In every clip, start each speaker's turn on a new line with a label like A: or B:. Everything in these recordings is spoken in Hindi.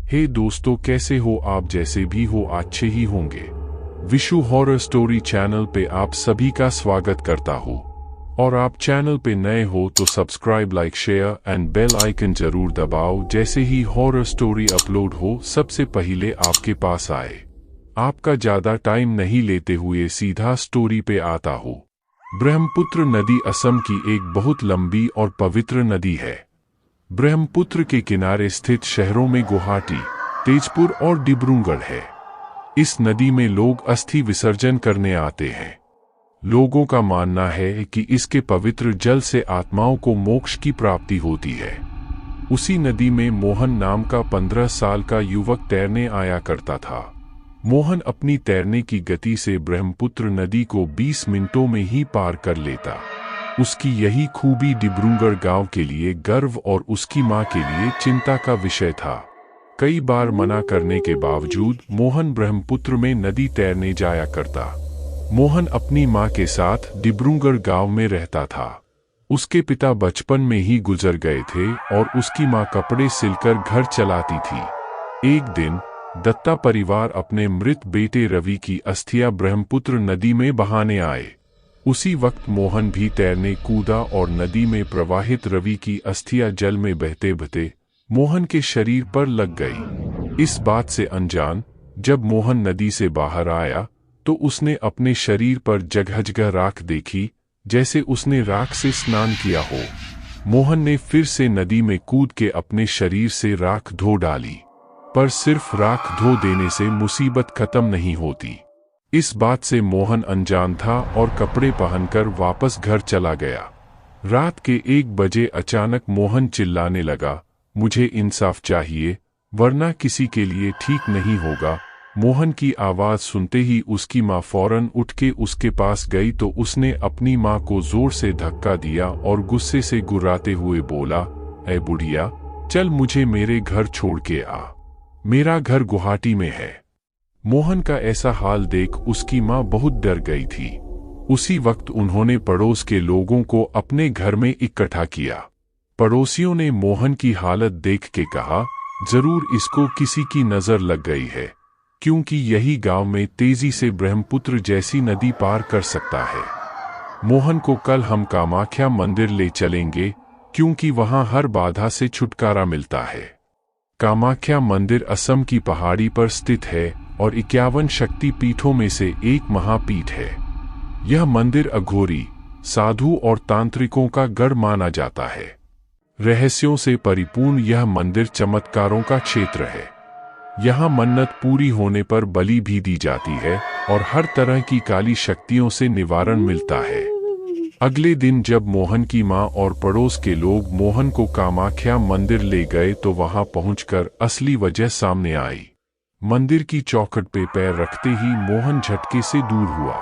A: हे दोस्तों, कैसे हो आप? जैसे भी हो अच्छे ही होंगे। विशु हॉरर स्टोरी चैनल पे आप सभी का स्वागत करता हूँ। और आप चैनल पे नए हो तो subscribe, like, share and bell icon जरूर दबाओ। जैसे ही हॉरर स्टोरी अपलोड हो सबसे पहले आपके पास आए। आपका ज्यादा टाइम नहीं लेते हुए सीधा स्टोरी पे आता हूँ। ब्रह्मपुत्र नदी असम की एक बहुत लंबी और पवित्र नदी है। ब्रह्मपुत्र के किनारे स्थित शहरों में गुवाहाटी, तेजपुर और डिब्रूगढ़ है। इस नदी में लोग अस्थि विसर्जन करने आते हैं। लोगों का मानना है कि इसके पवित्र जल से आत्माओं को मोक्ष की प्राप्ति होती है। उसी नदी में मोहन नाम का 15 साल का युवक तैरने आया करता था। मोहन अपनी तैरने की गति से ब्रह्मपुत्र नदी को 20 मिनटों में ही पार कर लेता। उसकी यही खूबी डिब्रूगढ़ गांव के लिए गर्व और उसकी मां के लिए चिंता का विषय था। कई बार मना करने के बावजूद मोहन ब्रह्मपुत्र में नदी तैरने जाया करता। मोहन अपनी मां के साथ डिब्रूगढ़ गांव में रहता था। उसके पिता बचपन में ही गुजर गए थे और उसकी मां कपड़े सिलकर घर चलाती थी। एक दिन दत्ता परिवार अपने मृत बेटे रवि की अस्थियां ब्रह्मपुत्र नदी में बहाने आए। उसी वक्त मोहन भी तैरने कूदा और नदी में प्रवाहित रवि की अस्थियां जल में बहते बहते मोहन के शरीर पर लग गई। इस बात से अनजान जब मोहन नदी से बाहर आया तो उसने अपने शरीर पर जगह जगह राख देखी, जैसे उसने राख से स्नान किया हो। मोहन ने फिर से नदी में कूद के अपने शरीर से राख धो डाली, पर सिर्फ राख धो देने से मुसीबत खत्म नहीं होती। इस बात से मोहन अनजान था और कपड़े पहनकर वापस घर चला गया। रात के 1 बजे अचानक मोहन चिल्लाने लगा, मुझे इंसाफ चाहिए वरना किसी के लिए ठीक नहीं होगा। मोहन की आवाज सुनते ही उसकी मां फौरन उठ के उसके पास गई तो उसने अपनी मां को जोर से धक्का दिया और गुस्से से गुर्राते हुए बोला, ऐ बुढ़िया, चल मुझे मेरे घर छोड़ के आ, मेरा घर गुवाहाटी में है। मोहन का ऐसा हाल देख उसकी मां बहुत डर गई थी। उसी वक्त उन्होंने पड़ोस के लोगों को अपने घर में इकट्ठा किया। पड़ोसियों ने मोहन की हालत देख के कहा, जरूर इसको किसी की नजर लग गई है, क्योंकि यही गांव में तेजी से ब्रह्मपुत्र जैसी नदी पार कर सकता है। मोहन को कल हम कामाख्या मंदिर ले चलेंगे, क्योंकि वहां हर बाधा से छुटकारा मिलता है। कामाख्या मंदिर असम की पहाड़ी पर स्थित है और 51 शक्ति पीठों में से एक महापीठ है। यह मंदिर अघोरी, साधु और तांत्रिकों का गढ़ माना जाता है। रहस्यों से परिपूर्ण यह मंदिर चमत्कारों का क्षेत्र है। यहाँ मन्नत पूरी होने पर बलि भी दी जाती है और हर तरह की काली शक्तियों से निवारण मिलता है। अगले दिन जब मोहन की मां और पड़ोस के लोग मोहन को कामाख्या मंदिर ले गए तो वहां पहुंचकर असली वजह सामने आई। मंदिर की चौखट पे पैर रखते ही मोहन झटके से दूर हुआ।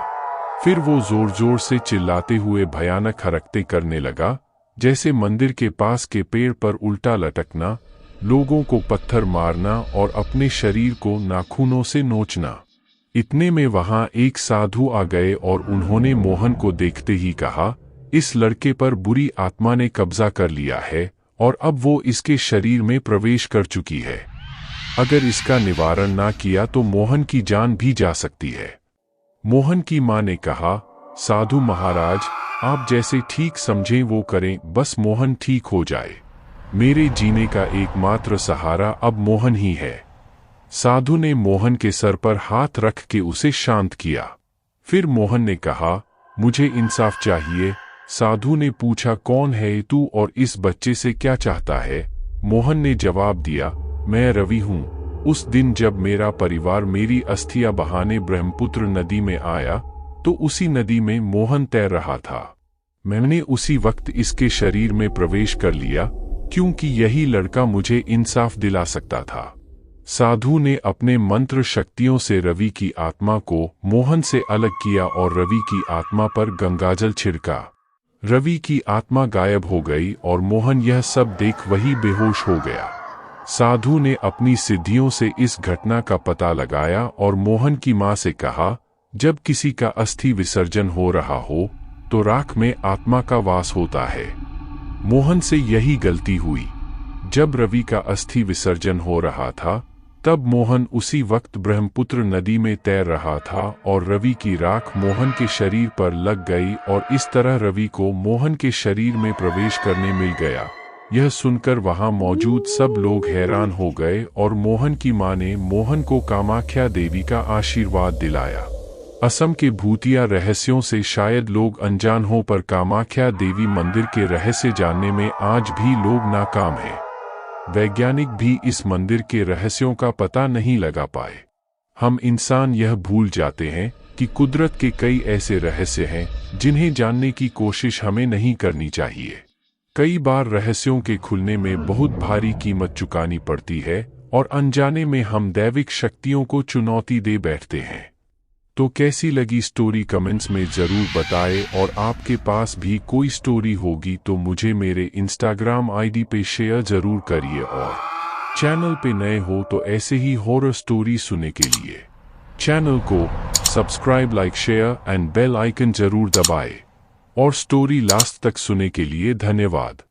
A: फिर वो जोर जोर से चिल्लाते हुए भयानक हरकतें करने लगा, जैसे मंदिर के पास के पेड़ पर उल्टा लटकना, लोगों को पत्थर मारना और अपने शरीर को नाखूनों से नोचना। इतने में वहां एक साधु आ गए और उन्होंने मोहन को देखते ही कहा, इस लड़के पर बुरी आत्मा ने कब्जा कर लिया है और अब वो इसके शरीर में प्रवेश कर चुकी है। अगर इसका निवारण ना किया तो मोहन की जान भी जा सकती है। मोहन की मां ने कहा, साधु महाराज, आप जैसे ठीक समझें वो करें, बस मोहन ठीक हो जाए। मेरे जीने का एकमात्र सहारा अब मोहन ही है। साधु ने मोहन के सर पर हाथ रख के उसे शांत किया। फिर मोहन ने कहा, मुझे इंसाफ चाहिए। साधु ने पूछा, कौन है तू और इस बच्चे से क्या चाहता है? मोहन ने जवाब दिया, मैं रवि हूँ। उस दिन जब मेरा परिवार मेरी अस्थियां बहाने ब्रह्मपुत्र नदी में आया तो उसी नदी में मोहन तैर रहा था। मैंने उसी वक्त इसके शरीर में प्रवेश कर लिया, क्योंकि यही लड़का मुझे इंसाफ दिला सकता था। साधु ने अपने मंत्र शक्तियों से रवि की आत्मा को मोहन से अलग किया और रवि की आत्मा पर गंगाजल छिड़का। रवि की आत्मा गायब हो गई और मोहन यह सब देख वही बेहोश हो गया। साधु ने अपनी सिद्धियों से इस घटना का पता लगाया और मोहन की मां से कहा, जब किसी का अस्थि विसर्जन हो रहा हो तो राख में आत्मा का वास होता है। मोहन से यही गलती हुई। जब रवि का अस्थि विसर्जन हो रहा था तब मोहन उसी वक्त ब्रह्मपुत्र नदी में तैर रहा था और रवि की राख मोहन के शरीर पर लग गई और इस तरह रवि को मोहन के शरीर में प्रवेश करने मिल गया। यह सुनकर वहां मौजूद सब लोग हैरान हो गए और मोहन की मां ने मोहन को कामाख्या देवी का आशीर्वाद दिलाया। असम के भूतिया रहस्यों से शायद लोग अनजान हो, पर कामाख्या देवी मंदिर के रहस्य जानने में आज भी लोग नाकाम हैं। वैज्ञानिक भी इस मंदिर के रहस्यों का पता नहीं लगा पाए। हम इंसान यह भूल जाते हैं कि कुदरत के कई ऐसे रहस्य हैं जिन्हें जानने की कोशिश हमें नहीं करनी चाहिए। कई बार रहस्यों के खुलने में बहुत भारी कीमत चुकानी पड़ती है और अनजाने में हम दैविक शक्तियों को चुनौती दे बैठते हैं। तो कैसी लगी स्टोरी कमेंट्स में ज़रूर बताएं, और आपके पास भी कोई स्टोरी होगी तो मुझे मेरे इंस्टाग्राम आईडी पे शेयर ज़रूर करिए, और चैनल पे नए हो तो ऐसे ही हॉरर स्टोरी सुनने के लिए चैनल को subscribe, like, share and bell icon ज़रूर दबाएं। और स्टोरी लास्ट तक सुनने के लिए धन्यवाद।